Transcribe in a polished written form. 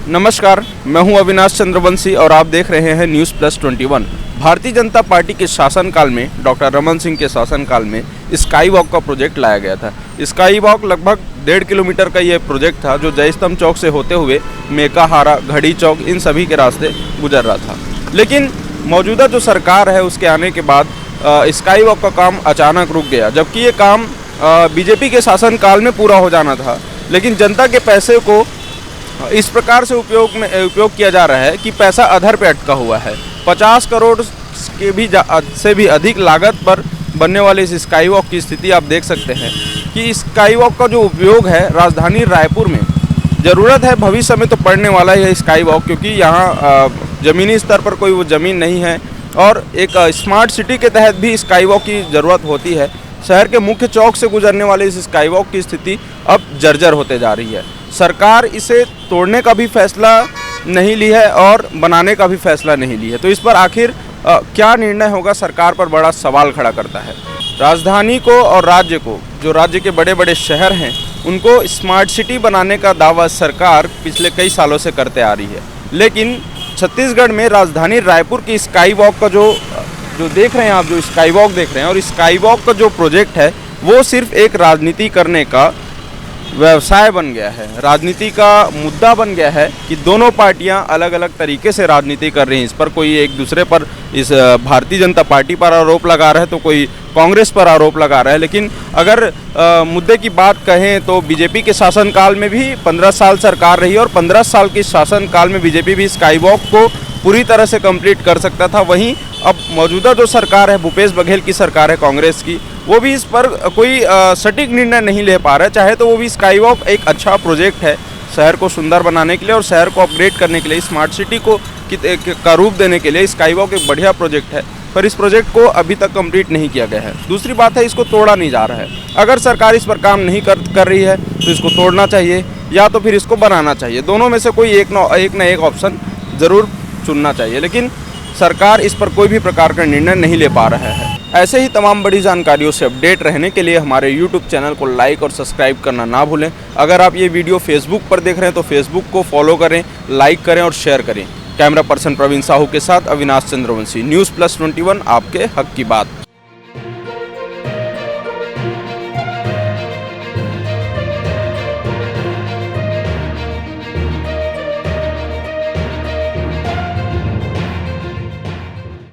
नमस्कार, मैं हूं अविनाश चंद्रवंशी और आप देख रहे हैं news plus 21। Bharatiya Janata party के शासनकाल में डॉक्टर रमन सिंह के शासनकाल में स्काई वॉक का प्रोजेक्ट लाया गया था। स्काई वॉक लगभग 1.5 किलोमीटर का ये प्रोजेक्ट था जो जय स्तंभ चौक से होते हुए मेकाहारा, घड़ी चौक इन सभी के रास्ते गुजर रहा था। लेकिन मौजूदा जो सरकार है उसके आने के बाद स्काई वॉक का काम अचानक रुक गया, जबकि ये काम बीजेपी के शासनकाल में पूरा हो जाना था। लेकिन जनता के पैसे को इस प्रकार से उपयोग किया जा रहा है कि पैसा अधर पे अटका हुआ है। 50 करोड़ के से भी अधिक लागत पर बनने वाले इस स्काई वॉक की स्थिति आप देख सकते हैं कि स्काई वॉक का जो उपयोग है राजधानी रायपुर में ज़रूरत है, भविष्य में तो पड़ने वाला है स्काई वॉक, क्योंकि यहाँ ज़मीनी स्तर पर कोई वो ज़मीन नहीं है और एक स्मार्ट सिटी के तहत भी स्काई वॉक की ज़रूरत होती है। शहर के मुख्य चौक से गुजरने वाले इस स्काई वॉक की स्थिति अब जर्जर होते जा रही है। सरकार इसे तोड़ने का भी फैसला नहीं ली है और बनाने का भी फैसला नहीं ली है, तो इस पर आखिर क्या निर्णय होगा, सरकार पर बड़ा सवाल खड़ा करता है। राजधानी को और राज्य को, जो राज्य के बड़े बड़े शहर हैं, उनको स्मार्ट सिटी बनाने का दावा सरकार पिछले कई सालों से करते आ रही है। लेकिन छत्तीसगढ़ में राजधानी रायपुर की स्काई वॉक का जो देख रहे हैं आप, जो स्काई वॉक देख रहे हैं, और स्काई वॉक का जो प्रोजेक्ट है वो सिर्फ एक राजनीति करने का व्यवसाय बन गया है, राजनीति का मुद्दा बन गया है कि दोनों पार्टियां अलग अलग तरीके से राजनीति कर रही हैं। इस पर कोई एक दूसरे पर, इस भारतीय जनता पार्टी पर आरोप लगा रहा है तो कोई कांग्रेस पर आरोप लगा रहा है। लेकिन अगर मुद्दे की बात कहें तो बीजेपी के शासनकाल में भी 15 साल सरकार रही और 15 साल के शासनकाल में बीजेपी भी स्काई वॉक को पूरी तरह से कंप्लीट कर सकता था। वहीं अब मौजूदा जो सरकार है, भूपेश बघेल की सरकार है कांग्रेस की, वो भी इस पर कोई सटीक निर्णय नहीं ले पा रहा है। चाहे तो वो भी स्काई वॉक एक अच्छा प्रोजेक्ट है शहर को सुंदर बनाने के लिए और शहर को अपग्रेड करने के लिए, स्मार्ट सिटी को का रूप देने के लिए स्काई वॉक एक बढ़िया प्रोजेक्ट है, पर इस प्रोजेक्ट को अभी तक कंप्लीट नहीं किया गया है। दूसरी बात है, इसको तोड़ा नहीं जा रहा है। अगर सरकार इस पर काम नहीं कर रही है तो इसको तोड़ना चाहिए या तो फिर इसको बनाना चाहिए। दोनों में से कोई एक ना एक ऑप्शन ज़रूर चुनना चाहिए, लेकिन सरकार इस पर कोई भी प्रकार का निर्णय नहीं ले पा रहा है। ऐसे ही तमाम बड़ी जानकारियों से अपडेट रहने के लिए हमारे YouTube चैनल को लाइक और सब्सक्राइब करना ना भूलें। अगर आप ये वीडियो फेसबुक पर देख रहे हैं तो फेसबुक को फॉलो करें, लाइक करें और शेयर करें। कैमरा पर्सन प्रवीण साहू के साथ अविनाश चंद्रवंशी, न्यूज़ प्लस 21, आपके हक की बात।